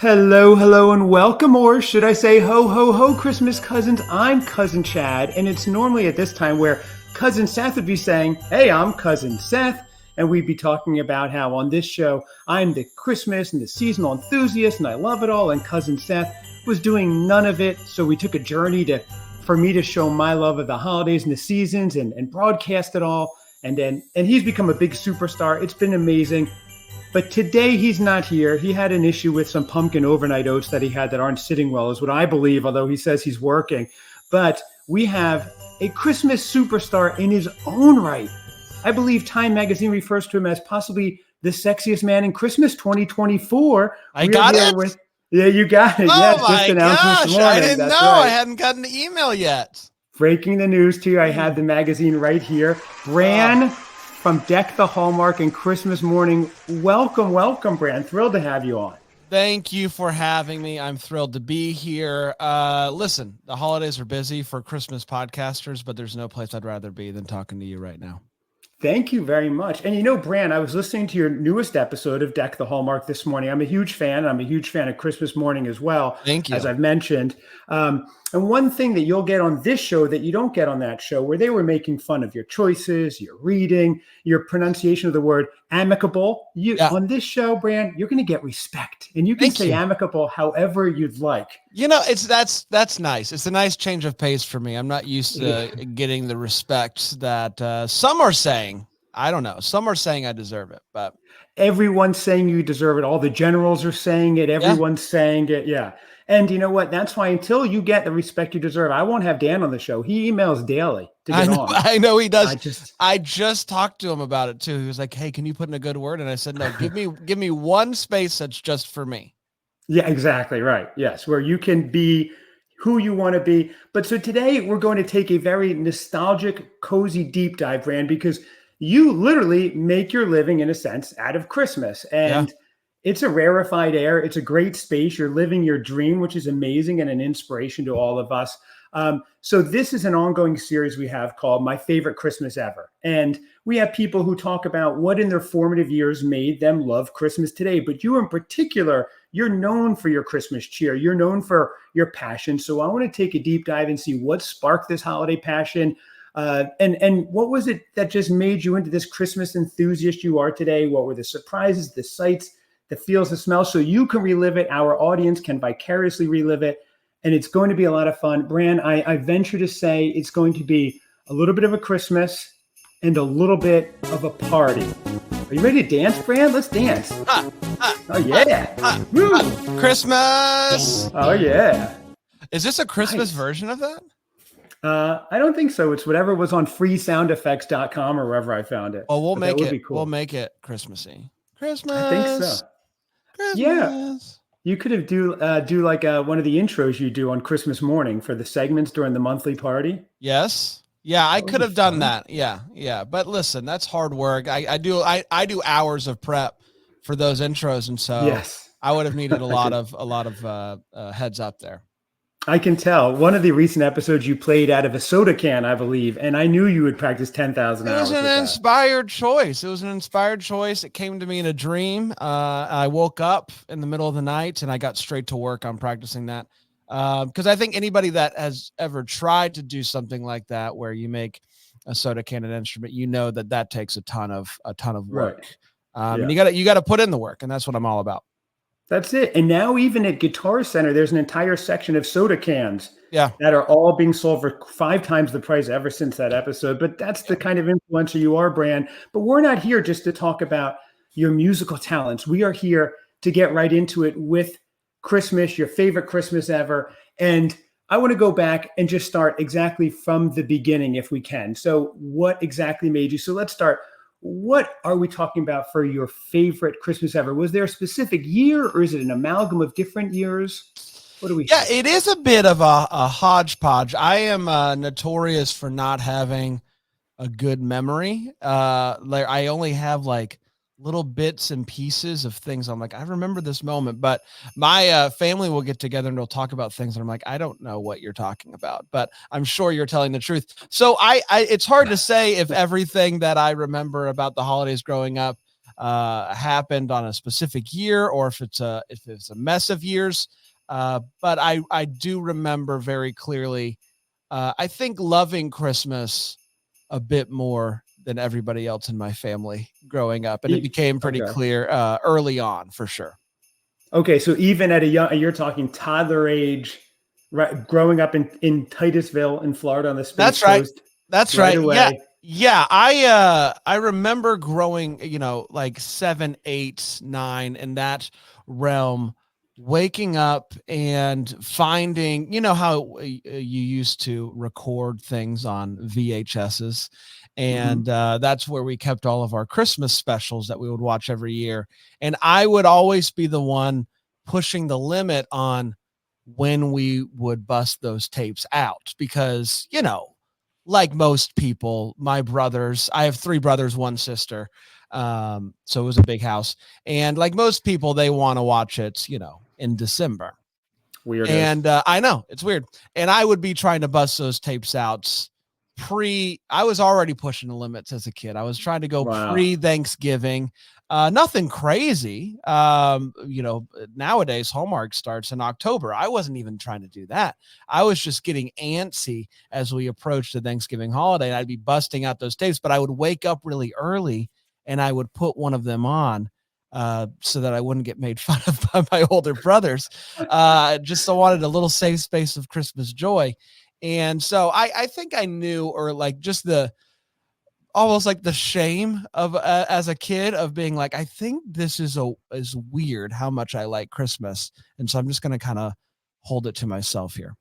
Hello, hello, and welcome, or should I say ho, ho, ho, Christmas cousins. I'm Cousin Chad, and it's normally at this time where Cousin Seth would be saying, hey, I'm Cousin Seth, and we'd be talking about how on this show, I'm the Christmas and the seasonal enthusiast, and I love it all, and Cousin Seth was doing none of it, so we took a journey for me to show my love of the holidays and the seasons and broadcast it all, and he's become a big superstar. It's been amazing. But today he's not here. He had an issue with some pumpkin overnight oats that he had that aren't sitting well, is what I believe, although he says he's working. But we have a Christmas superstar in his own right. I believe Time Magazine refers to him as possibly the sexiest man in Christmas 2024. I got it? Yeah, you got it. Oh yes, my just announced gosh, this morning. I didn't That's know. right. I hadn't gotten the email yet. Breaking the news to you. I had the magazine right here. Bran from Deck the Hallmark and Christmas Morning. Welcome, Bran. Thrilled to have you on. Thank you for having me. I'm thrilled to be here. Listen, the holidays are busy for Christmas podcasters, but there's no place I'd rather be than talking to you right now. Thank you very much. And you know, Bran, I was listening to your newest episode of Deck the Hallmark this morning. I'm a huge fan. I'm a huge fan of Christmas Morning as well. Thank you. As I've mentioned. And one thing that you'll get on this show that you don't get on that show, where they were making fun of your choices, your reading, your pronunciation of the word amicable. On this show, Bran, you're going to get respect. And you can say amicable however you'd like. You know, that's nice. It's a nice change of pace for me. I'm not used to getting the respect that some are saying. I don't know. Some are saying I deserve it, but everyone's saying you deserve it. All the generals are saying it. Everyone's saying it. Yeah. And you know what? That's why until you get the respect you deserve, I won't have Dan on the show. He emails daily to get on. I know he does. I just talked to him about it too. He was like, "Hey, can you put in a good word?" And I said, "No, give me one space that's just for me." Yeah, exactly right. Yes, where you can be who you want to be. But so today we're going to take a very nostalgic, cozy deep dive, Bran, because you literally make your living, in a sense, out of Christmas. And it's a rarefied air. It's a great space. You're living your dream, which is amazing and an inspiration to all of us. So this is an ongoing series we have called My Favorite Christmas Ever. And we have people who talk about what in their formative years made them love Christmas today. But you in particular, you're known for your Christmas cheer. You're known for your passion. So I want to take a deep dive and see what sparked this holiday passion. And what was it that just made you into this Christmas enthusiast you are today? What were the surprises, the sights, the feels, the smells, so you can relive it. Our audience can vicariously relive it. And it's going to be a lot of fun. Bran, I venture to say it's going to be a little bit of a Christmas and a little bit of a party. Are you ready to dance, Bran? Let's dance. Oh, yeah. Woo. Christmas. Oh, yeah. Is this a Christmas version of that? I don't think so. It's whatever was on freesoundeffects.com or wherever I found it. Well, we'll make it. Cool. We'll make it Christmassy. Christmas. I think so. Christmas. Yeah. You could have do like one of the intros you do on Christmas morning for the segments during the monthly party. Yes. Yeah, I could have done that. Yeah. But listen, that's hard work. I do hours of prep for those intros, and so I would have needed a lot of heads up there. I can tell. One of the recent episodes you played out of a soda can, I believe, and I knew you would practice 10,000 hours. It was an inspired choice. It came to me in a dream. I woke up in the middle of the night and I got straight to work on practicing that. Because I think anybody that has ever tried to do something like that, where you make a soda can an instrument, you know that takes a ton of work. Right. And you got to put in the work, and that's what I'm all about. That's it. And now even at Guitar Center, there's an entire section of soda cans that are all being sold for 5 times the price ever since that episode. But that's the kind of influencer you are, Bran. But we're not here just to talk about your musical talents. We are here to get right into it with Christmas, your favorite Christmas ever. And I want to go back and just start exactly from the beginning if we can. So what exactly made you? So let's start. What are we talking about for your favorite Christmas ever? Was there a specific year, or is it an amalgam of different years? What do we? Yeah, it is a bit of a hodgepodge. I am notorious for not having a good memory. I only have like little bits and pieces of things. I'm like, I remember this moment, but my family will get together and they'll talk about things. And I'm like, I don't know what you're talking about, but I'm sure you're telling the truth. So it's hard to say if everything that I remember about the holidays growing up happened on a specific year or if it's a mess of years. But I do remember very clearly. I think loving Christmas a bit more than everybody else in my family growing up, and it became pretty Okay. clear early on for sure. Okay, so even at a young, you're talking toddler age, right? Growing up in Titusville in Florida on the Space That's right. Coast, That's right right. Yeah. away. Yeah. I remember growing, like 7, 8, 9 in that realm, waking up and finding, how you used to record things on VHSs. Hmm. And that's where we kept all of our Christmas specials that we would watch every year. And I would always be the one pushing the limit on when we would bust those tapes out because, like most people, my brothers, I have 3 brothers, 1 sister. So it was a big house. And like most people, they want to watch it, in December. Weirdos. And I know it's weird. And I would be trying to bust those tapes out I was already pushing the limits as a kid. I was trying to go Wow. pre-Thanksgiving. Nothing crazy. Nowadays Hallmark starts in October. I wasn't even trying to do that. I was just getting antsy as we approached the Thanksgiving holiday. And I'd be busting out those tapes, but I would wake up really early and I would put one of them on so that I wouldn't get made fun of by my older brothers. Just so I wanted a little safe space of Christmas joy. And so I think I knew, or like just almost like the shame of as a kid of being like, I think this is weird how much I like Christmas. And so I'm just going to kind of hold it to myself here.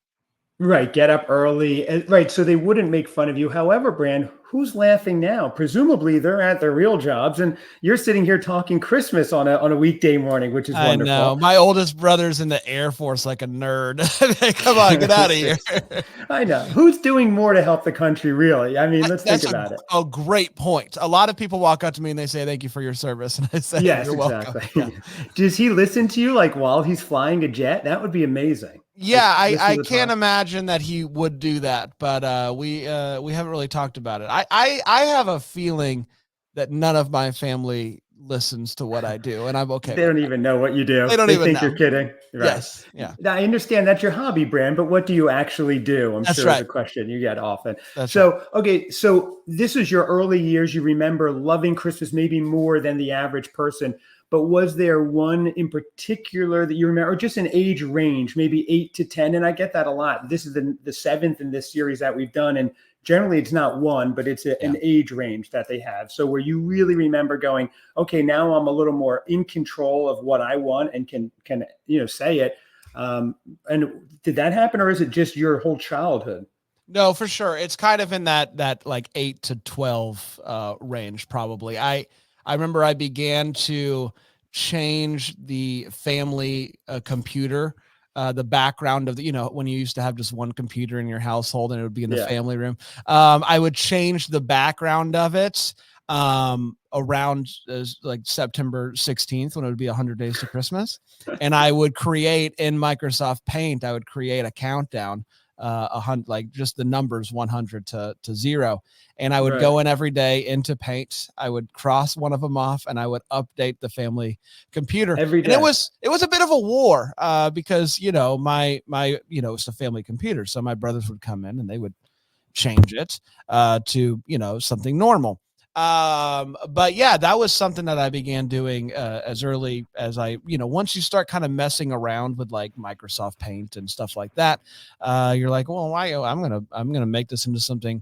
Right, get up early. Right, so they wouldn't make fun of you. However, Brand, who's laughing now? Presumably they're at their real jobs and you're sitting here talking Christmas on a weekday morning, which is I know. wonderful. My oldest brother's in the Air Force like a nerd. Come on, get out of here. I know. Who's doing more to help the country, really? I mean, let's think That's about it. a great point. A lot of people walk up to me and they say, "Thank you for your service." And I say, Yes, "You're welcome." exactly. Yeah. Does he listen to you like while he's flying a jet? That would be amazing. Yeah, Like listen I to the can't talk. imagine that he would do that, but we haven't really talked about it. I have a feeling that none of my family listens to what I do, and I'm okay They with don't that. even know what you do. They don't They even think you're know. kidding. Right. Yes, yeah, Now, I understand that's your hobby, Brand, but what do you actually do? I'm that's sure is a right. question you get often. That's right. So, okay, so this is your early years. You remember loving Christmas maybe more than the average person, but was there one in particular that you remember, or just an age range, maybe 8 to 10? And I get that a lot. This is the seventh in this series that we've done, and generally it's not one, but it's Yeah. an age range that they have. So where you really remember going, okay, now I'm a little more in control of what I want and can say it. And did that happen, or is it just your whole childhood? No, for sure. It's kind of in that like 8 to 12 range probably. I remember I began to change the family computer, the background of the, when you used to have just one computer in your household and it would be in the Yeah. family room. I would change the background of it around like September 16th when it would be 100 days to Christmas. And I would create in Microsoft Paint, I would create a countdown, like just the numbers 100 to 0. And I would Right. go in every day into Paint. I would cross one of them off and I would update the family computer. Every And it day. was a bit of a war because, my it's a family computer. So my brothers would come in and they would change it to, something normal. But yeah, that was something that I began doing as early as once you start kind of messing around with like Microsoft Paint and stuff like that, you're like, well, I'm gonna make this into something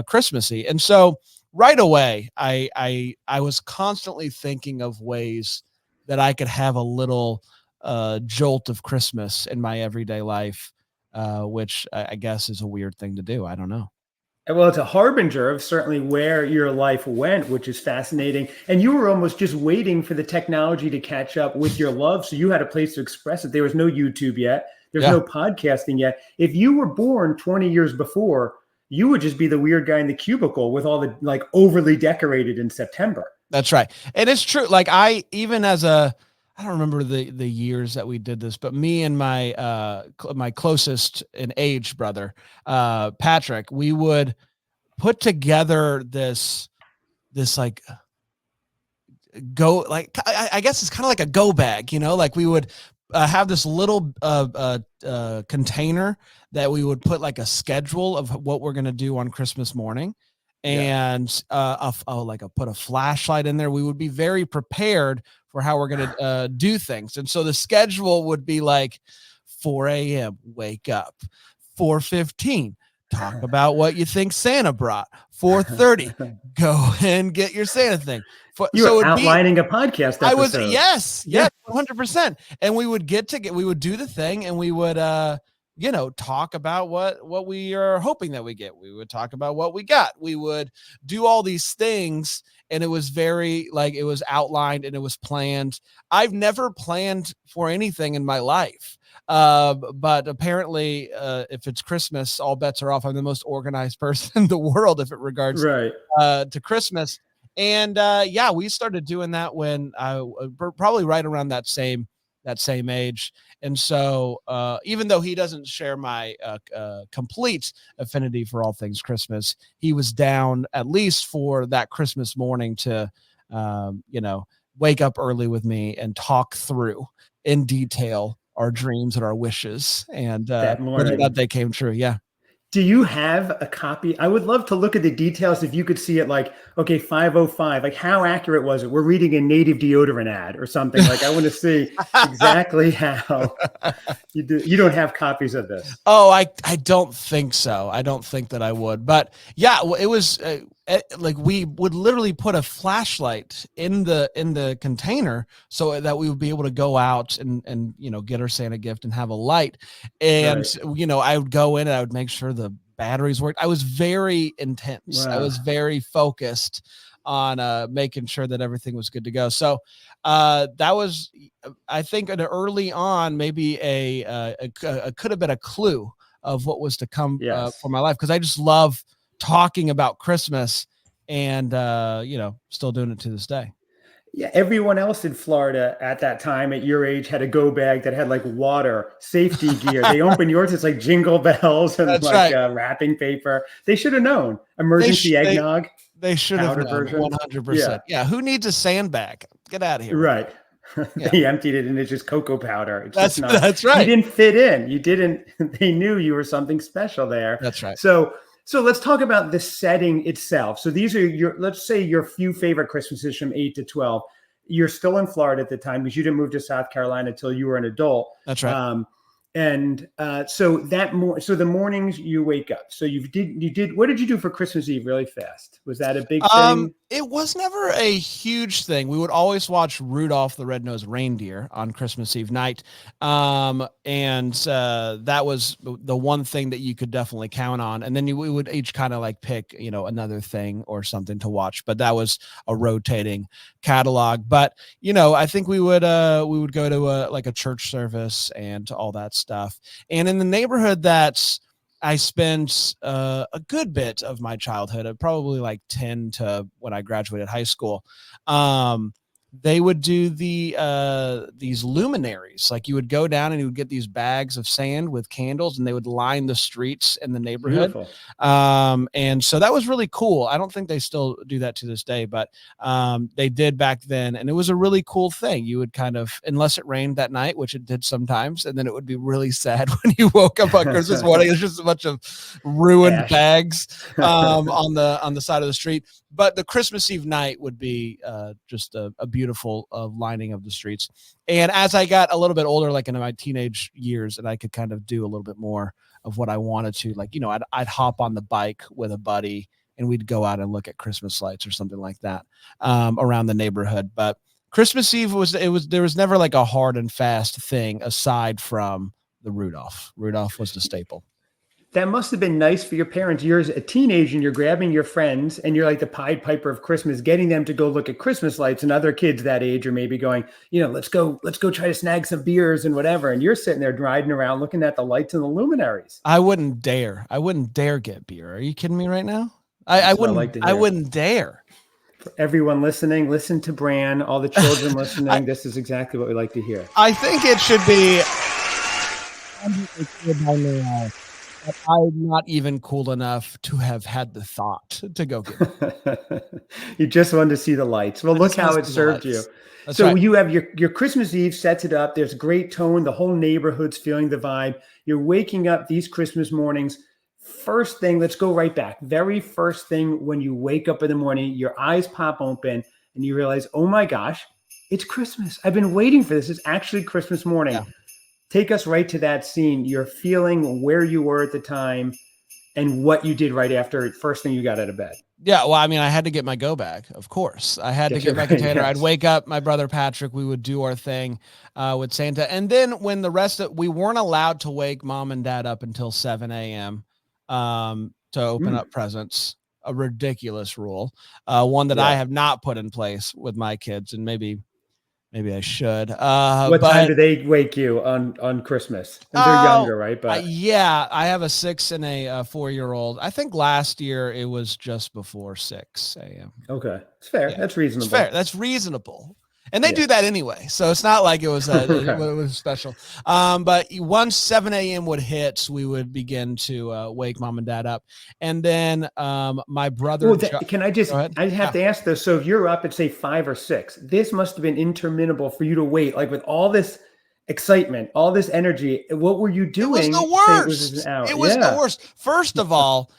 Christmassy. And so right away, I was constantly thinking of ways that I could have a little jolt of Christmas in my everyday life, which I guess is a weird thing to do. I don't know. Well, it's a harbinger of certainly where your life went, which is fascinating. And you were almost just waiting for the technology to catch up with your love. So you had a place to express it. There was no YouTube yet. There's Yeah. no podcasting yet. If you were born 20 years before, you would just be the weird guy in the cubicle with all the like overly decorated in September. That's right. And it's true. Like I don't remember the years that we did this, but me and my closest in age brother, Patrick, we would put together this like go, like, I guess it's kind of like a go bag, like we would have this little container that we would put like a schedule of what we're going to do on Christmas morning. And put a flashlight in there. We would be very prepared for how we're going to do things. And so the schedule would be like 4 a.m. wake up, 4:15 talk about what you think Santa brought, 4:30 go and get your Santa thing. You were outlining a podcast episode. I was, yes, 100%. And we would we would do the thing, and we would talk about what we are hoping that we get. We would talk about what we got. We would do all these things, and it was very, like, it was outlined and it was planned. I've never planned for anything in my life. But apparently, if it's Christmas, all bets are off. I'm the most organized person in the world if it regards to Christmas. And we started doing that when I probably right around that same age. And so even though he doesn't share my complete affinity for all things Christmas, he was down at least for that Christmas morning to wake up early with me and talk through in detail our dreams and our wishes, and whether or not they came true. Yeah. Do you have a copy? I would love to look at the details. If you could see it, like, okay, 5:05, like, how accurate was it? We're reading a native deodorant ad or something. Like, I want to see exactly how you do. You don't have copies of this? Oh, I don't think so. I don't think that I would, but yeah, it was like we would literally put a flashlight in the container so that we would be able to go out and get our Santa gift and have a light. And I would go in and I would make sure the batteries worked. I was very intense. Wow. I was very focused on making sure that everything was good to go. So that was, I think, early on, maybe a could have been a clue of what was to come for my life, because I just love talking about Christmas, and still doing it to this day. Yeah, everyone else in Florida at that time, at your age, had a go bag that had like water, safety gear. They open yours, it's like jingle bells and wrapping paper. They should have known. Emergency eggnog. They should have known. 100%. Yeah. Who needs a sandbag? Get out of here. Right. They emptied it and it's just cocoa powder. It's that's right. You didn't fit in. They knew you were something special there. That's right. So let's talk about the setting itself. So these are let's say your few favorite Christmases from 8 to 12. You're still in Florida at the time because you didn't move to South Carolina until you were an adult. That's right. So the mornings you wake up. So you did. What did you do for Christmas Eve? Really fast. Was that a big thing? It was never a huge thing. We would always watch Rudolph the Red-Nosed Reindeer on Christmas Eve night. That was the one thing that you could definitely count on. And then we would each kind of like pick, another thing or something to watch, but that was a rotating catalog. But, I think we would go to a church service and all that stuff. And in the neighborhood that's I spent a good bit of my childhood, probably like 10 to when I graduated high school. They would do these luminaries. Like you would go down and you would get these bags of sand with candles, and they would line the streets in the neighborhood. Beautiful. And so that was really cool. I don't think they still do that to this day, but they did back then. And it was a really cool thing. You would kind of, unless it rained that night, which it did sometimes, and then it would be really sad when you woke up on Christmas morning. It's just a bunch of ruined bags on the side of the street. But the Christmas Eve night would be just a beautiful lining of the streets. And as I got a little bit older, like in my teenage years, and I could kind of do a little bit more of what I wanted to, like, I'd hop on the bike with a buddy and we'd go out and look at Christmas lights or something like that around the neighborhood. But Christmas Eve there was never like a hard and fast thing aside from the Rudolph. Rudolph was the staple. That must have been nice for your parents. You're a teenager and you're grabbing your friends and you're like the Pied Piper of Christmas, getting them to go look at Christmas lights, and other kids that age are maybe going, let's go try to snag some beers and whatever. And you're sitting there riding around looking at the lights and the luminaries. I wouldn't dare get beer. Are you kidding me right now? I wouldn't dare. For everyone listening, listen to Bran, all the children listening. This is exactly what we like to hear. I think it should be I'm not even cool enough to have had the thought to go get it. You just wanted to see the lights. Well, I look just want how to it see the served you. lights. That's So right. you have your Christmas Eve sets it up. There's great tone. The whole neighborhood's feeling the vibe. You're waking up these Christmas mornings. First thing, let's go right back. Very first thing when you wake up in the morning, your eyes pop open and you realize, oh my gosh, it's Christmas. I've been waiting for this. It's actually Christmas morning. Yeah. Take us right to that scene. You're feeling where you were at the time and what you did right after first thing you got out of bed. Yeah, well, I mean, I had to get my go bag, of course. I had to Get your get my right, container. I'd yes. wake up my brother Patrick. We would do our thing with Santa. And then when the rest of we weren't allowed to wake mom and dad up until 7 a.m. To open Mm, up presents. A ridiculous rule. One that I yeah. have not put in place with my kids, and maybe I should. What time But do they wake you on Christmas? And they're Oh, younger, right? But yeah, I have a 6 and a 4-year-old. I think last year it was just before 6 a.m. okay, it's fair. Yeah, That's it's fair. reasonable. That's reasonable. And they Yeah. do that anyway. So it's not like it was it Right. was special. But once 7 a.m. would hit, we would begin to wake mom and dad up. And then my brother Well, Jo- can I just? go ahead. I have Yeah. to ask this. So if you're up at say 5 or 6, this must have been interminable for you to wait. Like with all this excitement, all this energy. What were you It was the doing? Say it was just an worst. hour. It was the Yeah. worst. First of all,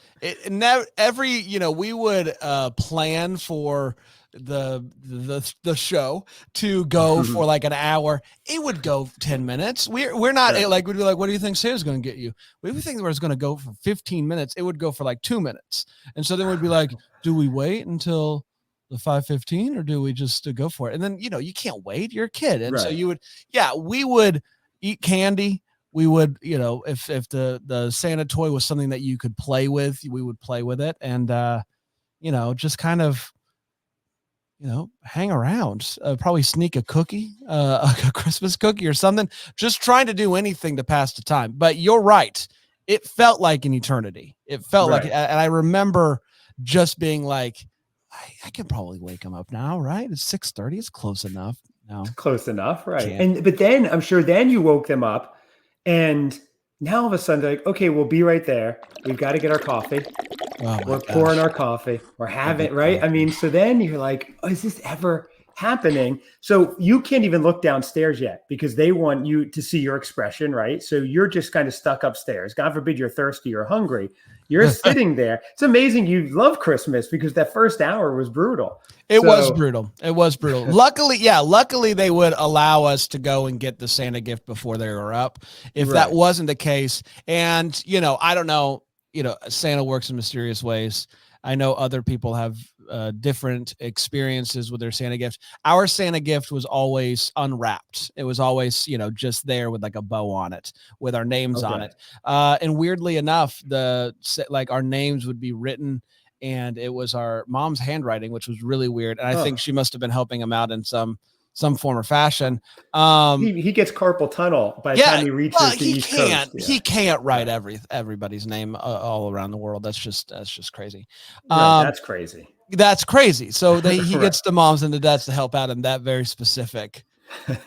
every we would plan for the show to go for like an hour. It would go 10 minutes. We're not Right. like we'd be like, what do you think Santa's going to get you? We would think it was going to go for 15 minutes. It would go for like 2 minutes. And so then we'd be like, do we wait until the 5:15 or do we just go for it? And then you can't wait. You're a kid. And so Right. we would eat candy. We would, if the Santa toy was something that you could play with, we would play with it and just kind of hang around, probably sneak a cookie, a Christmas cookie or something, just trying to do anything to pass the time. But you're right. It felt like an eternity. It felt like, Right. and I remember just being like, I can probably wake him up now, right? It's 6:30. It's close enough. No, Close enough, right? can't. And but then I'm sure then you woke them up, and now all of a sudden they're like, okay, we'll be right there. We've got to get our coffee. Oh my We're pouring gosh. our coffee. We're The having good right. I coffee. mean, so then you're like, oh, is this ever happening? So you can't even look downstairs yet because they want you to see your expression, right? So you're just kind of stuck upstairs. God forbid you're thirsty or hungry. You're sitting there. It's amazing you love Christmas because that first hour was brutal. It was So brutal. It was brutal. Luckily they would allow us to go and get the Santa gift before they were up. If that right. wasn't the case, and I don't know, Santa works in mysterious ways. I know other people have different experiences with their Santa gift. Our Santa gift was always unwrapped. It was always, just there with like a bow on it with our names on Okay. it. And weirdly enough, our names would be written and it was our mom's handwriting, which was really weird. And I think Oh. she must have been helping him out in some form or fashion. Um, He gets carpal tunnel by the yeah, time he well, reaches the he East can't. Coast. Yeah. He can't write Right. everybody's name all around the world. That's just crazy. Right. Um, That's crazy. that's crazy. So he Right. gets the moms and the dads to help out in that very specific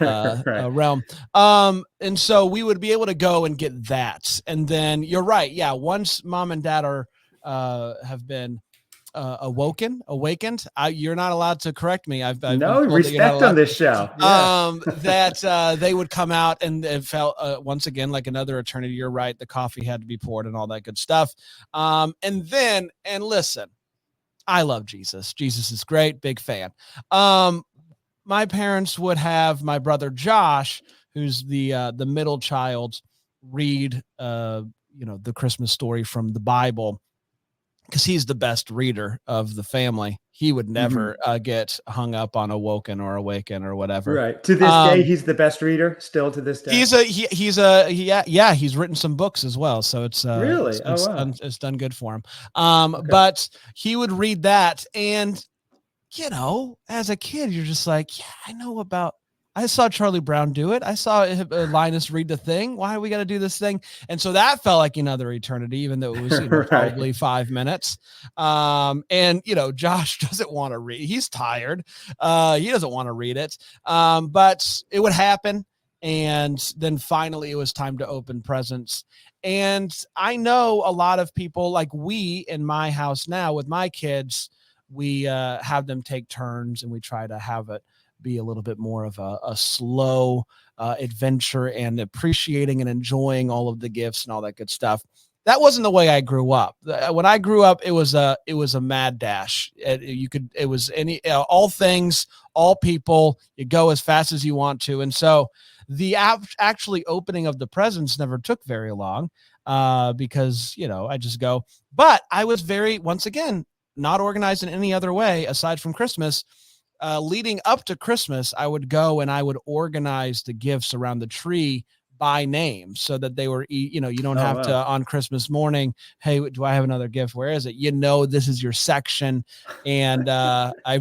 Right. realm. And so we would be able to go and get that. And then you're right. Yeah. Once mom and dad are have been awakened, you're not allowed to correct me. I've been No told that you're not respect on allowed this show. Yeah. that they would come out and it felt once again like another eternity. You're right. The coffee had to be poured and all that good stuff. And listen, I love Jesus. Jesus is great. Big fan. My parents would have my brother Josh, who's the middle child, read the Christmas story from the Bible because he's the best reader of the family. He would never get hung up on awoken or awaken or whatever. Right. To this day, he's the best reader still to this day. He's written some books as well. So it's Really? Oh, wow. it's done good for him. Okay. But he would read that and as a kid, you're just like, yeah, I saw Charlie Brown do it. I saw Linus read the thing. Why we got to do this thing? And so that felt like another eternity, even though it was Right. probably 5 minutes. And Josh doesn't want to read. He's tired. He doesn't want to read it. But it would happen. And then finally it was time to open presents. And I know a lot of people, like we in my house now with my kids, we have them take turns, and we try to have it be a little bit more of a slow adventure, and appreciating and enjoying all of the gifts and all that good stuff. That wasn't the way I grew up. When I grew up, it was a mad dash. It was all things, all people. You go as fast as you want to, and so the actually opening of the presents never took very long, because I just go. But I was once again, not organized in any other way aside from Christmas. Leading up to Christmas, I would go and I would organize the gifts around the tree by name, so that they were, you don't have to on Christmas morning, hey, do I have another gift? Where is it? This is your section. And I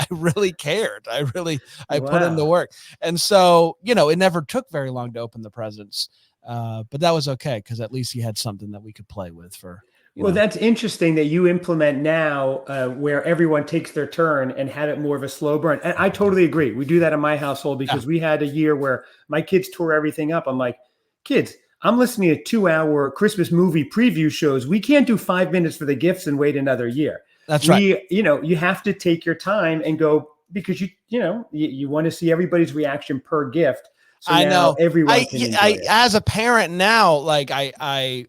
really cared. I put in the work. And so, it never took very long to open the presents. But that was okay, because at least you had something that we could play with for. Well, that's interesting that you implement now, where everyone takes their turn and have it more of a slow burn. And I totally agree. We do that in my household, because we had a year where my kids tore everything up. I'm like, kids, I'm listening to 2-hour Christmas movie preview shows. We can't do 5 minutes for the gifts and wait another year. That's right. You have to take your time and go, because you want to see everybody's reaction per gift. So I know everyone can enjoy it. As a parent now, like I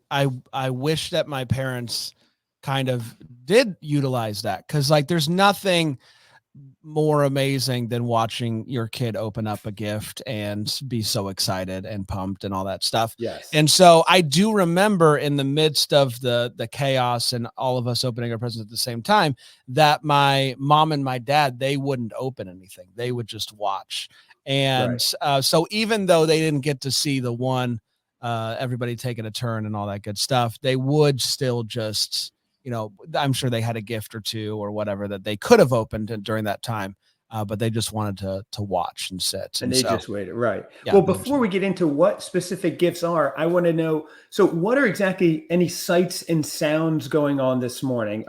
wish that my parents kind of did utilize that, because like there's nothing more amazing than watching your kid open up a gift and be so excited and pumped and all that stuff. Yes. And so I do remember, in the midst of the chaos and all of us opening our presents at the same time, that my mom and my dad, they wouldn't open anything. They would just watch. And so even though they didn't get to see the one, everybody taking a turn and all that good stuff, they would still just, I'm sure they had a gift or two or whatever that they could have opened during that time, but they just wanted to watch and sit. And they just waited. Right. Yeah, well, before we get into what specific gifts are, I want to know, so what are exactly any sights and sounds going on this morning?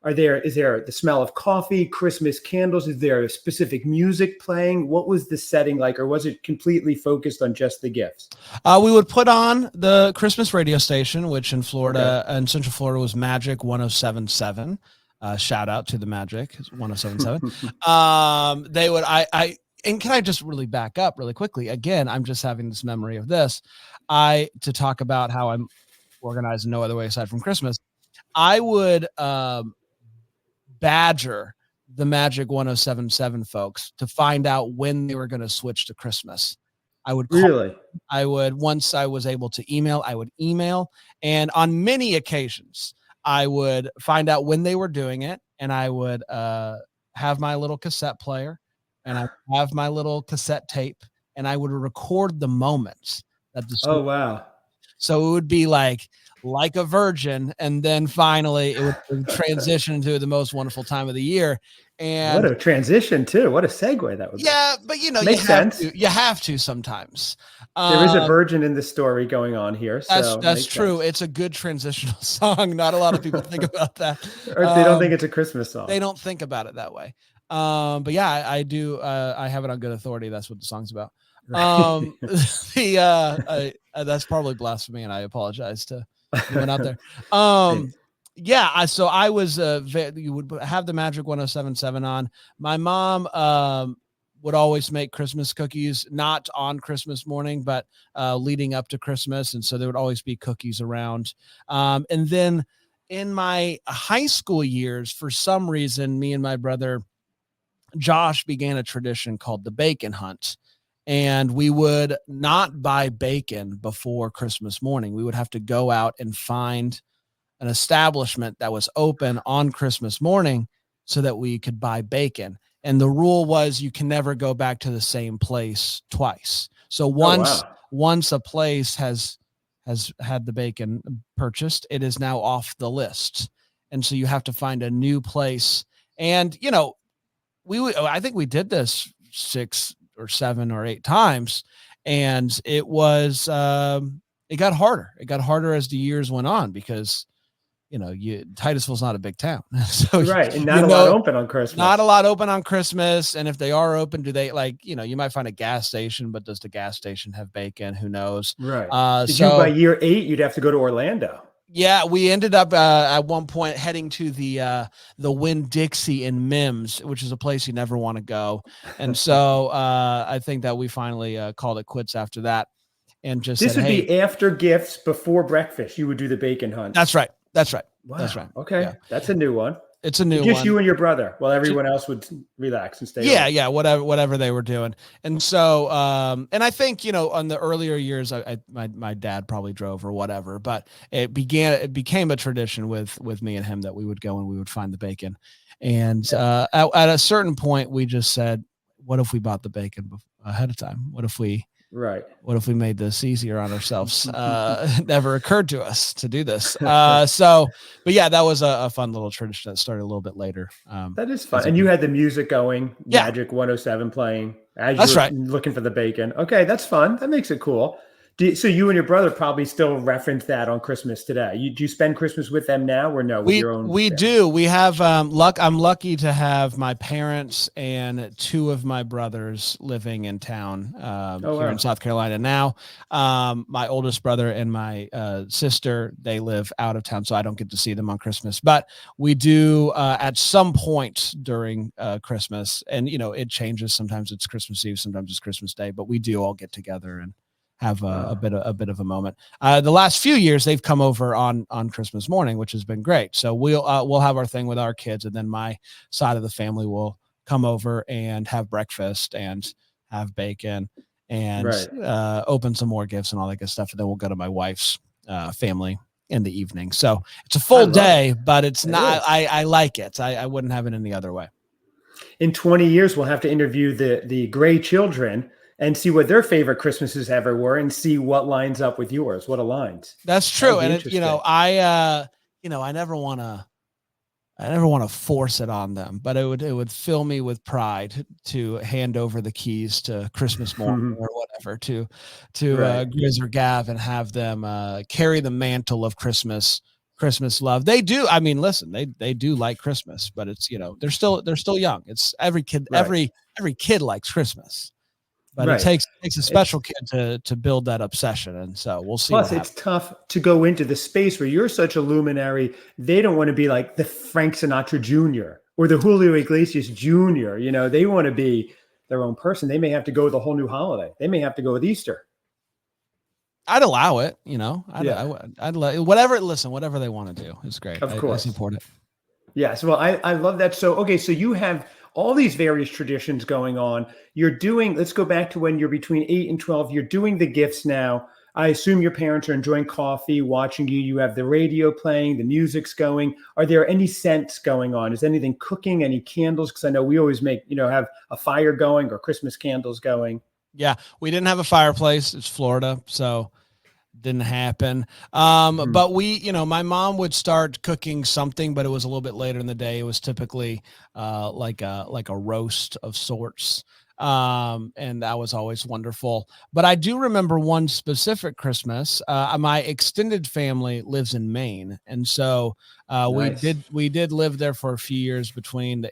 Is there the smell of coffee, Christmas candles? Is there a specific music playing? What was the setting like, or was it completely focused on just the gifts? We would put on the Christmas radio station, which in Florida and Central Florida was Magic 107.7. Shout out to the Magic 107.7. They would, and can I just really back up really quickly? Again, I'm just having this memory of this. To talk about how I'm organized in no other way aside from Christmas. I would, badger the Magic 107.7 folks to find out when they were going to switch to Christmas. I would call, once I was able to email, I would email. And on many occasions, I would find out when they were doing it. And I would have my little cassette player, and I have my little cassette tape, and I would record the moments that the Oh, wow. So it would be like a virgin, and then finally it would transition into the most wonderful time of the year. And what a transition too. What a segue that was. Yeah, but makes sense. You have to sometimes. There is a virgin in the story going on here. So that's true. Sense. It's a good transitional song. Not a lot of people think about that. Or they don't think it's a Christmas song. They don't think about it that way. But yeah, I do. I have it on good authority. That's what the song's about. That's probably blasphemy, and I apologize to anyone out there. So I was you would have the Magic 107.7 on. My mom would always make Christmas cookies, not on Christmas morning, but leading up to Christmas, and so there would always be cookies around. And then in my high school years, for some reason, me and my brother Josh began a tradition called the bacon hunt. And we would not buy bacon before Christmas morning. We would have to go out and find an establishment that was open on Christmas morning so that we could buy bacon. And the rule was you can never go back to the same place twice. So once a place has had the bacon purchased, it is now off the list. And so you have to find a new place. And, I think we did this 6 or 7 or 8 times. And it was, it got harder. It got harder as the years went on, because Titusville's not a big town. So, Right. And not a lot open on Christmas. Not a lot open on Christmas. And if they are open, do they you might find a gas station, but does the gas station have bacon? Who knows? Right. Did you by year 8, you'd have to go to Orlando? Yeah, we ended up at one point heading to the Winn-Dixie in Mims, which is a place you never want to go. And so I think that we finally called it quits after that. And just this would be after gifts, before breakfast. You would do the bacon hunt. That's right. Wow. That's right. Okay. Yeah. That's a new one. It's a new just one. You and your brother, while everyone else would relax and stay. Yeah, whatever they were doing. And so, and I think on the earlier years, my dad probably drove or whatever, but it became a tradition with me and him that we would go and we would find the bacon. And at a certain point, we just said, "What if we bought the bacon ahead of time? What if we?" Right. What if we made this easier on ourselves? It never occurred to us to do this. But yeah, that was a fun little tradition that started a little bit later. That is fun. And you had the music going, Magic 107 playing as you were looking for the bacon. Okay, that's fun. That makes it cool. So you and your brother probably still reference that on Christmas today. Do you spend Christmas with them now or no? With your own we do. We have I'm lucky to have my parents and 2 of my brothers living in town here in South Carolina now. My oldest brother and my sister, they live out of town, so I don't get to see them on Christmas. But we do at some point during Christmas, and it changes. Sometimes it's Christmas Eve, sometimes it's Christmas Day, but we do all get together and have a bit of a moment. The last few years they've come over on Christmas morning, which has been great. So we'll have our thing with our kids, and then my side of the family will come over and have breakfast and have bacon and open some more gifts and all that good stuff. And then we'll go to my wife's family in the evening. So it's a full day, but it's not. I like it. I wouldn't have it any other way. In 20 years, we'll have to interview the Gray children and see what their favorite Christmases ever were, and see what lines up with yours. What aligns? That's true. And I never want to force it on them, but it would fill me with pride to hand over the keys to Christmas morning or whatever to Grizz or Gav and have them carry the mantle of Christmas love. They do. I mean, listen, they do like Christmas, but it's, they're still young. It's every kid likes Christmas. But it takes a special kid to build that obsession. And so we'll see. Plus, it's tough to go into the space where you're such a luminary. They don't want to be like the Frank Sinatra Jr. or the Julio Iglesias Jr. They want to be their own person. They may have to go with a whole new holiday. They may have to go with Easter. I'd allow it, I'd let whatever they want to do is great. Of course. I support it. Yes. Well, I love that. So, okay. So you have all these various traditions going on. You're doing, let's go back to when you're between 8 and 12, you're doing the gifts now. I assume your parents are enjoying coffee, watching you. You have the radio playing, the music's going. Are there any scents going on? Is anything cooking, any candles? Because I know we always have a fire going or Christmas candles going. Yeah, we didn't have a fireplace. It's Florida, so didn't happen. But my mom would start cooking something, but it was a little bit later in the day. It was typically like a roast of sorts. And that was always wonderful. But I do remember one specific Christmas. My extended family lives in Maine. And so we did live there for a few years between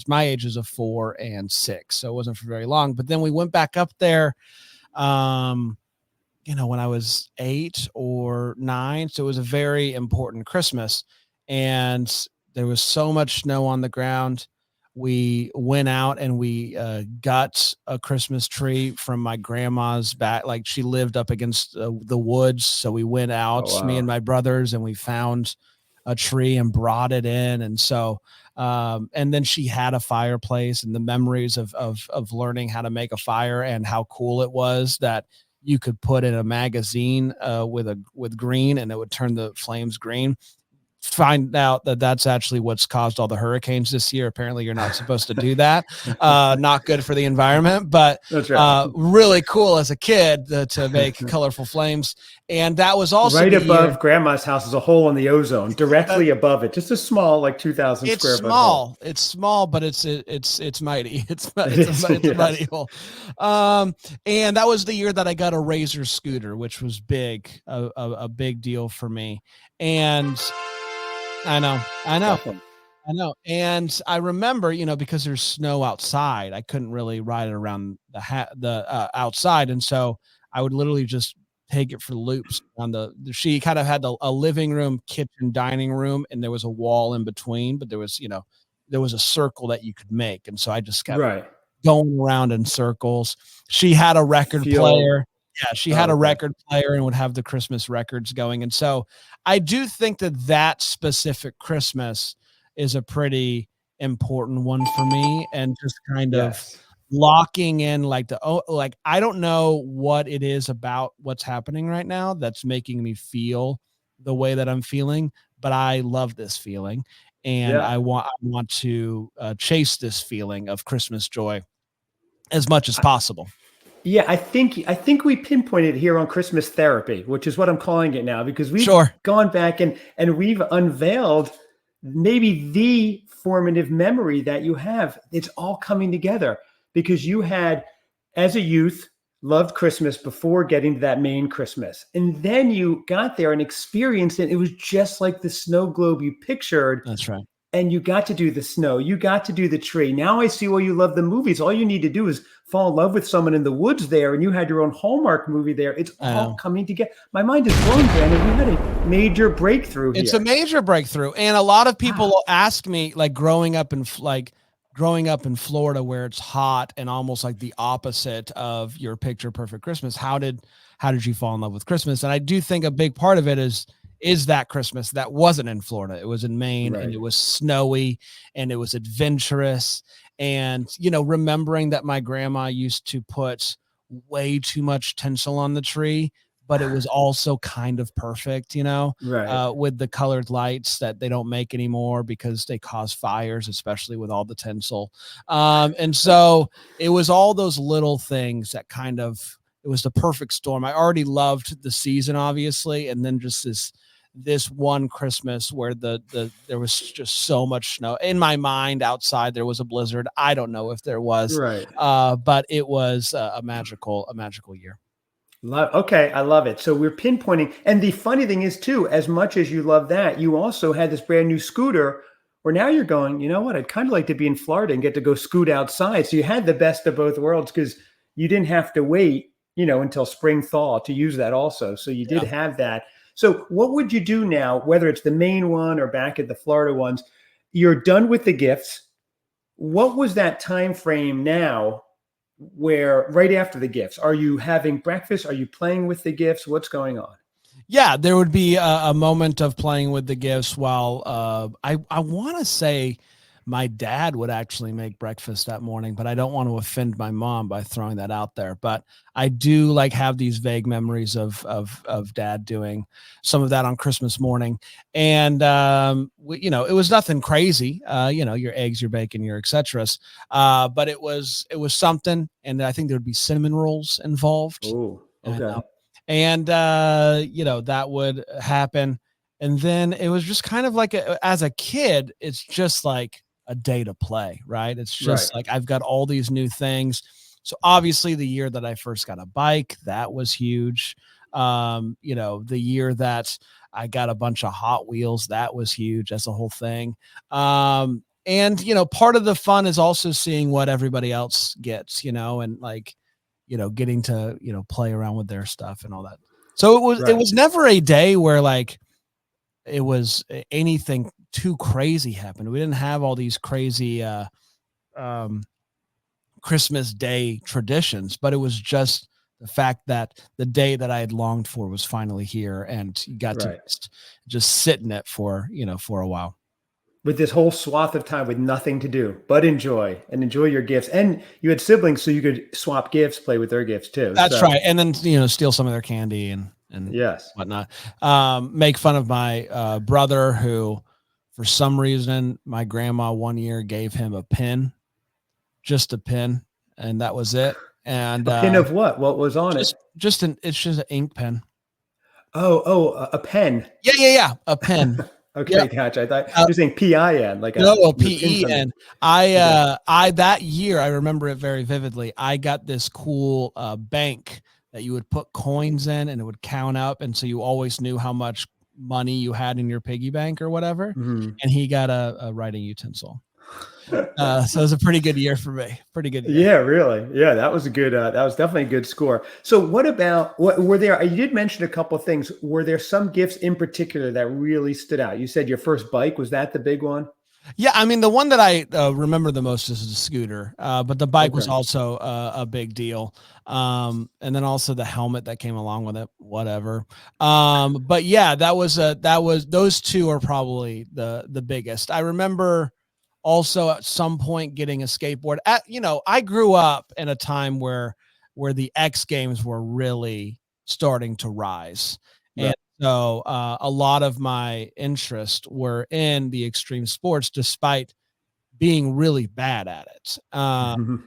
my ages of 4 and 6. So it wasn't for very long, but then we went back up there, when I was 8 or 9. So it was a very important Christmas, and there was so much snow on the ground. We went out and we got a Christmas tree from my grandma's back. Like, she lived up against the woods. So we went out, me and my brothers, and we found a tree and brought it in. And so, and then she had a fireplace, and the memories of learning how to make a fire and how cool it was that you could put in a magazine with green, and it would turn the flames green. Find out that that's actually what's caused all the hurricanes this year. Apparently you're not supposed to do that. Not good for the environment, but that's right. Really cool as a kid to make colorful flames. And that was also right above Grandma's house is a hole in the ozone, directly above it. Just a small, like 2,000 square foot hole. It's small, but it's mighty. It's a mighty hole. And that was the year that I got a Razor scooter, which was big, a big deal for me. And I know. I know. Definitely. I know. And I remember, because there's snow outside, I couldn't really ride it around the outside. And so I would literally just take it for loops on she kind of had a living room, kitchen, dining room, and there was a wall in between, but there was a circle that you could make. And so I just kept Right. going around in circles. She had a record Feel. player. Yeah, she Oh, had a okay. record player and would have the Christmas records going. And so I do think that specific Christmas is a pretty important one for me, and just kind of Yes. locking in like I don't know what it is about what's happening right now that's making me feel the way that I'm feeling, but I love this feeling, and Yeah. I want to chase this feeling of Christmas joy as much as possible. Yeah, I think we pinpointed here on Christmas therapy, which is what I'm calling it now, because we've Sure. gone back and we've unveiled maybe the formative memory that you have. It's all coming together because you had, as a youth, loved Christmas before getting to that main Christmas. And then you got there and experienced it. It was just like the snow globe you pictured, That's right. and you got to do the snow, you got to do the tree. Now I see why you love the movies. All you need to do is fall in love with someone in the woods there, and you had your own Hallmark movie there. It's all coming together. My mind is blown, Brandon. We had a major breakthrough here. It's a major breakthrough. And a lot of people ask me, like, growing up in Florida, where it's hot and almost like the opposite of your picture perfect Christmas, how did you fall in love with Christmas? And I do think a big part of it is that Christmas that wasn't in Florida. It was in Maine, Right. and it was snowy, and it was adventurous. And, remembering that my grandma used to put way too much tinsel on the tree, but it was also kind of perfect, Right. with the colored lights that they don't make anymore because they cause fires, especially with all the tinsel. And so it was all those little things that it was the perfect storm. I already loved the season, obviously, and then just this one Christmas where there was just so much snow in my mind. Outside there was a blizzard. I don't know if there was, Right. but it was a magical year. Okay, I love it. So we're pinpointing. And the funny thing is, too, as much as you love that, you also had this brand new scooter where now you're going, you know what? I'd kind of like to be in Florida and get to go scoot outside. So you had the best of both worlds because you didn't have to wait, until spring, thaw to use that also. So you did Yeah. have that. So what would you do now, whether it's the main one or back at the Florida ones? You're done with the gifts. What was that time frame now where right after the gifts? Are you having breakfast? Are you playing with the gifts? What's going on? Yeah, there would be a moment of playing with the gifts while I want to say my dad would actually make breakfast that morning, but I don't want to offend my mom by throwing that out there. But I do have these vague memories of dad doing some of that on Christmas morning, and it was nothing crazy. Your eggs, your bacon, your etc. But it was something, and I think there would be cinnamon rolls involved. Oh, okay. And that would happen, and then it was just kind of like as a kid, it's just like a day to play, right? It's just Right. like I've got all these new things. So obviously the year that I first got a bike, that was huge. The year that I got a bunch of Hot Wheels, that was huge. That's a whole thing. And part of the fun is also seeing what everybody else gets, and getting to, play around with their stuff and all that. So it Right. was never a day where it was anything too crazy happened. We didn't have all these crazy Christmas Day traditions, but it was just the fact that the day that I had longed for was finally here, and you got to Right. just sit in it for a while. With this whole swath of time with nothing to do but enjoy your gifts. And you had siblings, so you could swap gifts, play with their gifts too. That's So, right. And then, steal some of their candy and yes. whatnot. Make fun of my brother, who, for some reason, my grandma one year gave him a pin, just a pin, and that was it. And A pin of what? What was on it? it's just an ink pen. Oh, a pen. Yeah, a pen. Okay, Yeah. gotcha. I thought you were saying PIN, like No, you would pin PE. something. And Okay. I that year, I remember it very vividly. I got this cool bank that you would put coins in, and it would count up, and so you always knew how much money you had in your piggy bank or whatever. Mhm. And he got a writing utensil. So it was a pretty good year for me. Pretty good year. Yeah, really. Yeah, that was a good. That was definitely a good score. So, what about what were there? You did mention a couple of things. Were there some gifts in particular that really stood out? You said your first bike, was that the big one? Yeah, I mean, the one that I remember the most is the scooter, but the bike was Okay. also a big deal. And then also the helmet that came along with it, whatever. But yeah, that was those two are probably the biggest. I remember also at some point getting a skateboard. I grew up in a time where the X Games were really starting to rise. Right. So a lot of my interest were in the extreme sports, despite being really bad at it.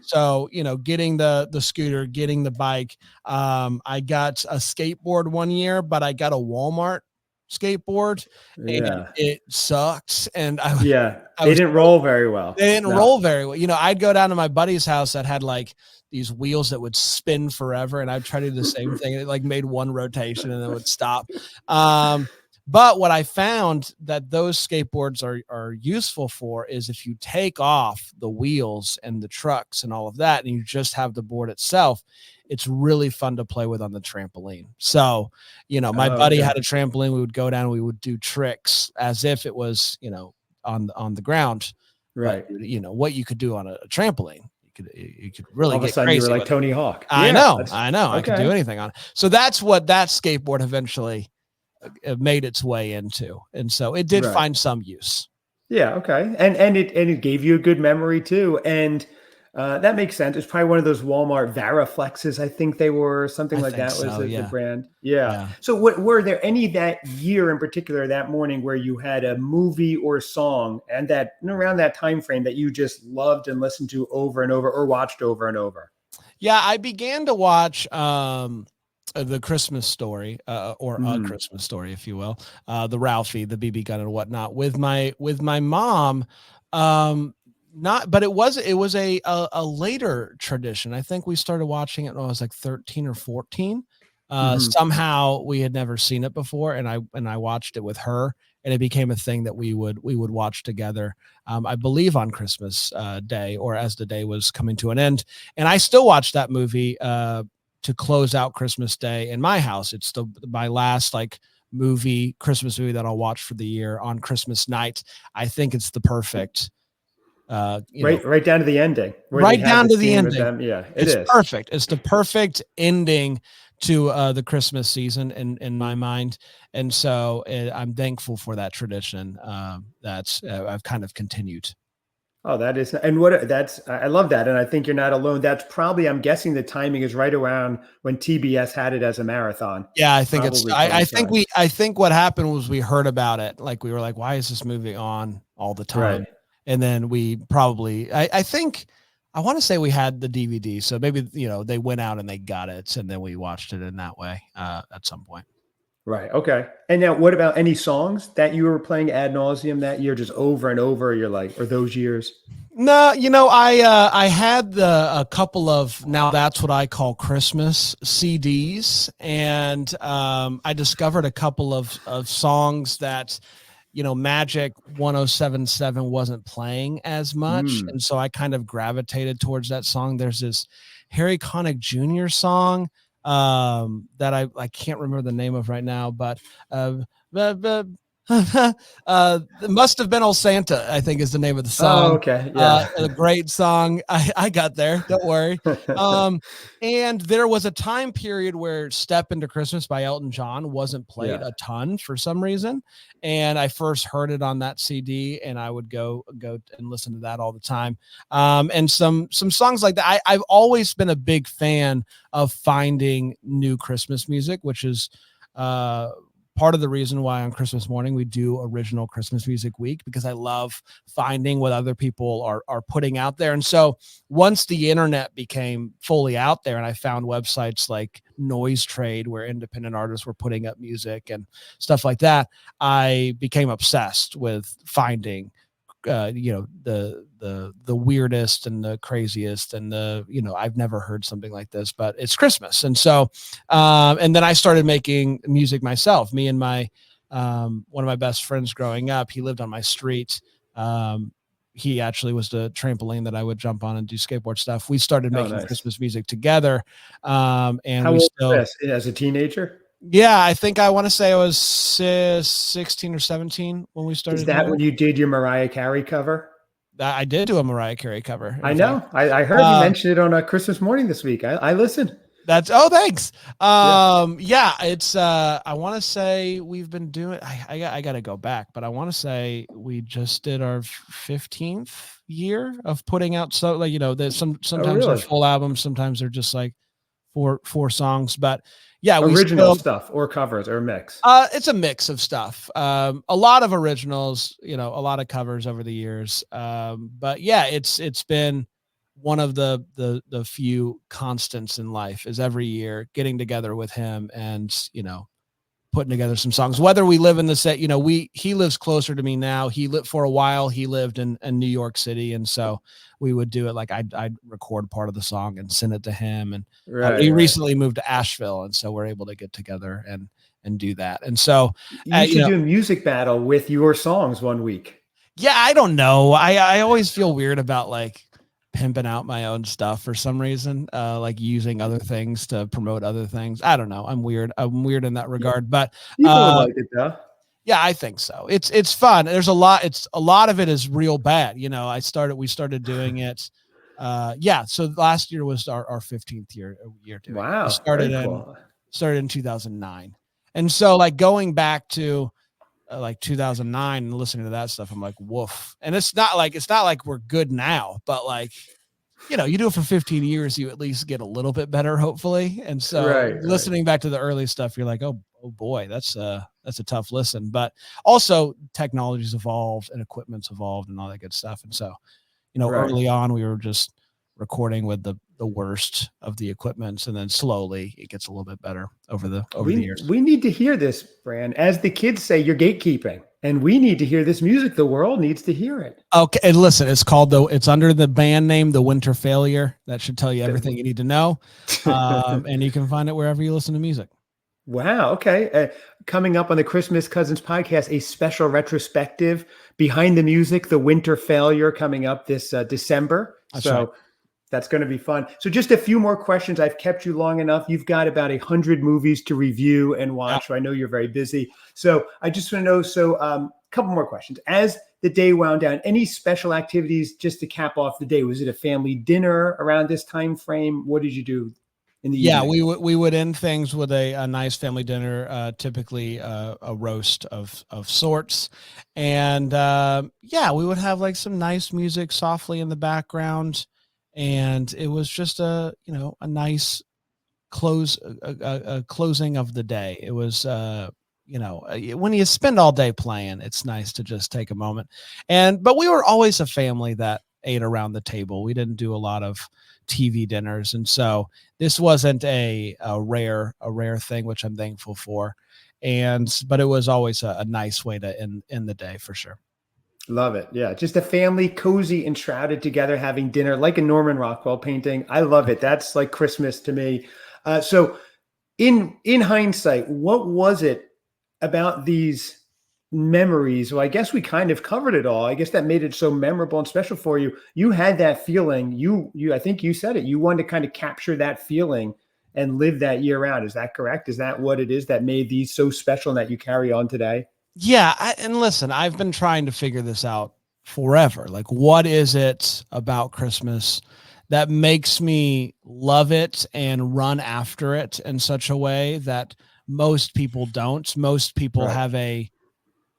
So getting the scooter, getting the bike. I got a skateboard one year, but I got a Walmart skateboard, and Yeah. it sucked. And Yeah. I They was didn't roll very well. they didn't No. roll very well. I'd go down to my buddy's house that had like these wheels that would spin forever, and I'd try to do the same thing. It like made one rotation and then would stop. Um, but what I found that those skateboards are useful for is if you take off the wheels and the trucks and all of that, and you just have the board itself, it's really fun to play with on the trampoline. So, my Oh, buddy okay. had a trampoline. We would go down, we would do tricks as if it was, on the ground. But Right. what you could do on a trampoline, you could really All of a get sudden, you were crazy like with it. Tony Hawk. I Yeah. know, That's I could do okay. anything on it. So that's what that skateboard eventually made its way into, and so it did Right. find some use. Yeah, okay. And it gave you a good memory too. And that makes sense. It's probably one of those Walmart Variflexes, I think they were, something I like think that was so. the Yeah, brand. Yeah. yeah. So what were there any that year in particular that morning where you had a movie or song and that around that time frame that you just loved and listened to over and over or watched over and over? Yeah, I began to watch the Christmas Story, or A Mhm. Christmas Story, if you will, the Ralphie, the BB gun, and whatnot with my mom. Not, but it was a later tradition. I think we started watching it when I was like 13 or 14. Mhm. Somehow we had never seen it before, and I watched it with her, and it became a thing that we would watch together. I believe on Christmas Day, or as the day was coming to an end. And I still watch that movie to close out Christmas Day in my house. It's my last like Christmas movie that I'll watch for the year on Christmas night. I think it's the perfect, Right down to the ending where they right have down the to the scene with ending. them. Yeah, it It's is. perfect. It's the perfect ending to the Christmas season in my mind. And so I'm thankful for that tradition that's I've kind of continued. Oh, that is, and what that's, I love that. And I think you're not alone. That's probably, I'm guessing the timing is right around when TBS had it as a marathon, Yeah, I think it's probably I coincides. I think what happened was we heard about it. Like we were like, why is this movie on all the Right. time? And then we probably I think I want to say we had the DVD. So maybe, they went out and they got it, and then we watched it in that way at some point. Right. Okay. And now what about any songs that you were playing ad nauseum that year, just over and over? You're like, or those years? No, I had a couple of, now that's what I call Christmas CDs, and I discovered a couple of songs that Magic 1077 wasn't playing as much, Mm. and so I kind of gravitated towards that song. There's this Harry Connick Jr. song that I can't remember the name of right now, but uh, it must have been Old Santa, I think is the name of the Oh, song. okay. Yeah. A great song. I got there. Don't worry. Um, and there was a time period where Step Into Christmas by Elton John wasn't played Yeah. a ton for some reason. And I first heard it on that CD, and I would go and listen to that all the time. And some songs like that. I've always been a big fan of finding new Christmas music, which is part of the reason why on Christmas morning we do original Christmas music week, because I love finding what other people are putting out there. And so once the internet became fully out there and I found websites like Noise Trade where independent artists were putting up music and stuff like that, I became obsessed with finding the weirdest and the craziest and I've never heard something like this, but it's Christmas. And so and then I started making music myself. Me and my one of my best friends growing up, he lived on my street. He actually was the trampoline that I would jump on and do skateboard stuff. We started Oh, making nice. Christmas music together. And How we old still, was this? As a teenager? yeah, I think I want to say I was 16 or 17 when we Is started that doing when it. you did your Mariah Carey cover? I did do a Mariah Carey cover, I in fact. know. I heard you Uh, mention it on a Christmas morning this week. I listened. Thanks. Yeah. Yeah, it's I want to say we've been doing I got to go back, but I want to say we just did our 15th year of putting out, so like, there's Oh, sometimes they're really? full albums, sometimes they're just like four songs, but yeah, we Original still stuff or covers or a mix? it's a mix of stuff. A lot of originals, a lot of covers over the years. But yeah, it's been one of the few constants in life is every year getting together with him and, putting together some songs, whether we live in the set, he lives closer to me now. He lived for a while. He lived in New York City. And so we would do it. Like I'd record part of the song and send it to him. And Right, he right. recently moved to Asheville. And so we're able to get together and do that. And so, You you should know, do a music battle with your songs one week. yeah, I don't know. I always feel weird about like pimping out my own stuff for some reason, like using other things to promote other things. I don't know. I'm weird. I'm weird in that regard, but, People would like it though. yeah, I think so. It's fun. There's a lot. It's a lot of it is real bad. We started doing it. Yeah. So last year was our 15th year doing it. We Wow, very cool. started in 2009. And so like going back to like 2009 and listening to that stuff, I'm like, woof. And it's not like we're good now, but like, you do it for 15 years, you at least get a little bit better, hopefully. And so Right, right. listening back to the early stuff, you're like, oh boy, that's a tough listen. But also technology's evolved and equipment's evolved and all that good stuff. And so, Right. early on we were just recording with the worst of the equipments, and then slowly it gets a little bit better over the years. We need to hear this, Bran. As the kids say, you're gatekeeping. And we need to hear this music. The world needs to hear it. Okay, and listen, it's under the band name, The Winter Failure. That should tell you everything you need to know. And you can find it wherever you listen to music. Wow. Okay. Coming up on the Christmas Cousins podcast, a special retrospective behind the music, The Winter Failure, coming up this December. That's so right. that's going to be fun. So just a few more questions. I've kept you long enough. You've got about 100 movies to review and watch. So I know you're very busy. So I just want to know, a couple more questions. As the day wound down, any special activities just to cap off the day? Was it a family dinner around this time frame? What did you do in the evening? We would end things with a nice family dinner, typically a roast of sorts. And we would have like some nice music softly in the background. And it was just a nice closing of the day. It was, when you spend all day playing, it's nice to just take a moment. But we were always a family that ate around the table. We didn't do a lot of TV dinners. And so this wasn't a rare thing, which I'm thankful for. But it was always a nice way to end the day for sure. Love it. Yeah. Just a family cozy and shrouded together, having dinner like a Norman Rockwell painting. I love it. That's like Christmas to me. So in hindsight, what was it about these memories? Well, I guess we kind of covered it all. I guess that made it so memorable and special for you. You had that feeling. I think you said it. You wanted to kind of capture that feeling and live that year round. Is that correct? Is that what it is that made these so special and that you carry on today? Yeah. And listen, I've been trying to figure this out forever. Like, what is it about Christmas that makes me love it and run after it in such a way that most people don't? Most people have a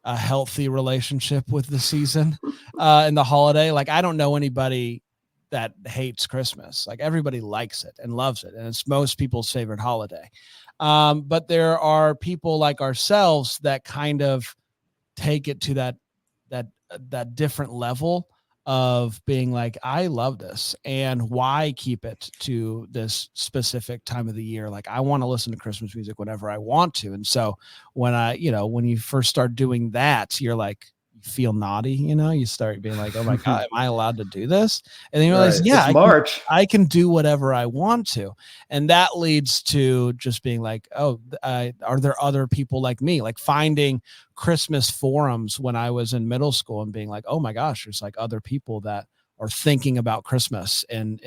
healthy relationship with the season and the holiday. Like, I don't know anybody that hates Christmas. Like, everybody likes it and loves it. And it's most people's favorite holiday. But there are people like ourselves that kind of take it to that different level of being like, I love this, and why keep it to this specific time of the year? Like, I want to listen to Christmas music whenever I want to. And so when when you first start doing that, you're like, feel naughty, you start being like, oh my God, am I allowed to do this? And then you realize, Right. yeah, It's March. I can do whatever I want to. And that leads to just being like, oh, are there other people like me? Like finding Christmas forums when I was in middle school and being like, oh my gosh, there's like other people that are thinking about Christmas in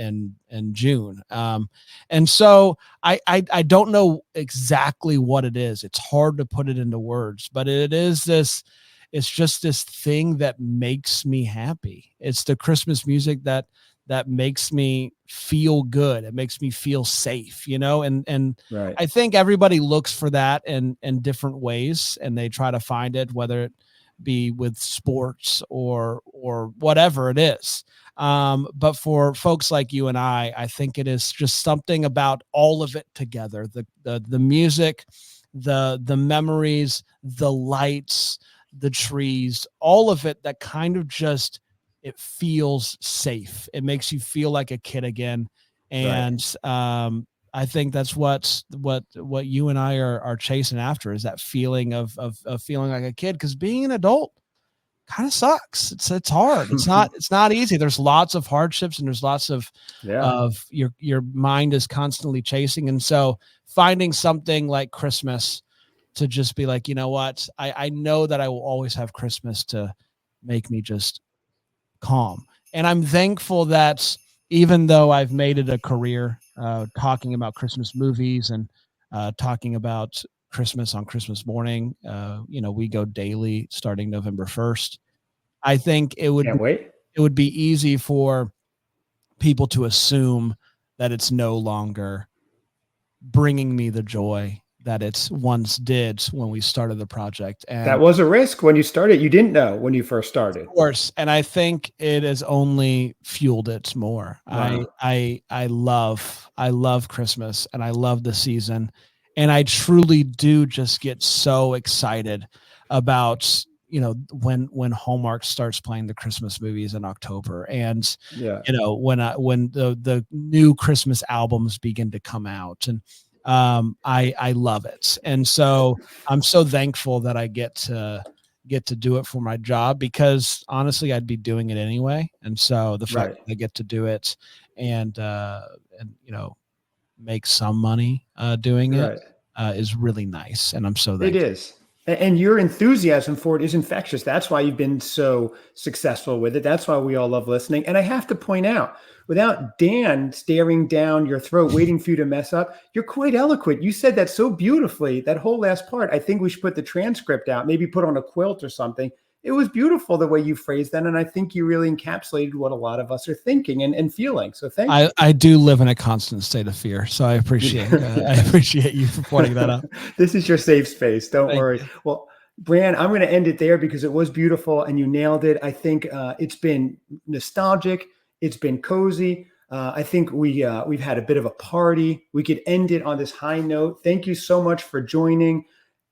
June. And so I don't know exactly what it is. It's hard to put it into words, but it's just this thing that makes me happy. It's the Christmas music that makes me feel good. It makes me feel safe, and Right. I think everybody looks for that in different ways, and they try to find it, whether it be with sports or whatever it is. But for folks like you and I think it is just something about all of it together. The music, the memories, the lights, the trees, all of it that kind of just, it feels safe. It makes you feel like a kid again. And I think that's what you and I are chasing after, is that feeling of feeling like a kid. Because being an adult kind of sucks. It's hard. It's not easy. There's lots of hardships, and there's lots of your mind is constantly chasing. And so finding something like Christmas to just be like, you know what, I know that I will always have Christmas to make me just calm. And I'm thankful that even though I've made it a career talking about Christmas movies and talking about Christmas on Christmas morning, we go daily starting November 1st. I think Can't wait. it would be easy for people to assume that it's no longer bringing me the joy that it once did when we started the project. And that was a risk when you started. You didn't know when you first started. Of course. And I think it has only fueled it more. Wow. I love Christmas, and I love the season. And I truly do just get so excited about, when Hallmark starts playing the Christmas movies in October, and when the new Christmas albums begin to come out, and I love it. And so I'm so thankful that I get to do it for my job, because honestly, I'd be doing it anyway. And so the fact that I get to do it and make some money doing it is really nice. And I'm so thankful. It is. And your enthusiasm for it is infectious. That's why you've been so successful with it. That's why we all love listening. And I have to point out, without Dan staring down your throat, waiting for you to mess up, you're quite eloquent. You said that so beautifully, that whole last part. I think we should put the transcript out, maybe put on a quilt or something. It was beautiful the way you phrased that. And I think you really encapsulated what a lot of us are thinking and feeling. So thank you. I do live in a constant state of fear. So I appreciate you for pointing that out. This is your safe space. Don't worry. Well, Bran, I'm going to end it there because it was beautiful and you nailed it. I think it's been nostalgic. It's been cozy. I think we've had a bit of a party. We could end it on this high note. Thank you so much for joining.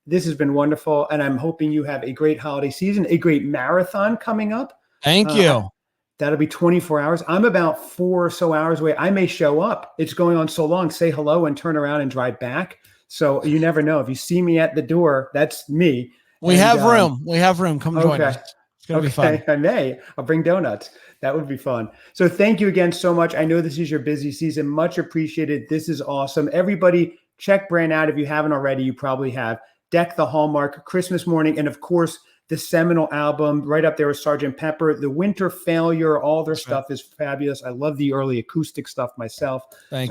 This has been wonderful. And I'm hoping you have a great holiday season, a great marathon coming up. Thank you. That'll be 24 hours. I'm about 4 or so hours away. I may show up. It's going on so long, say hello and turn around and drive back. So you never know. If you see me at the door, that's me. We have room. We have room. Come join us. It's going to be fun. I may. I'll bring donuts. That would be fun. So thank you again so much. I know this is your busy season. Much appreciated. This is awesome. Everybody check Bran out. If you haven't already, you probably have. Deck the Hallmark, Christmas Morning, and of course, the seminal album right up there with Sgt. Pepper, The Winter Failure. All their stuff is fabulous. I love the early acoustic stuff myself. Thank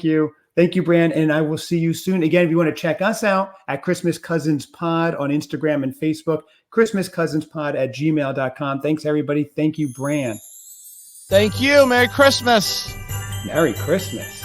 you. Thank you, Bran. And I will see you soon. Again, if you want to check us out at Christmas Cousins Pod on Instagram and Facebook, christmascousinspod@gmail.com. Thanks, everybody. Thank you, Bran. Thank you. Merry Christmas. Merry Christmas.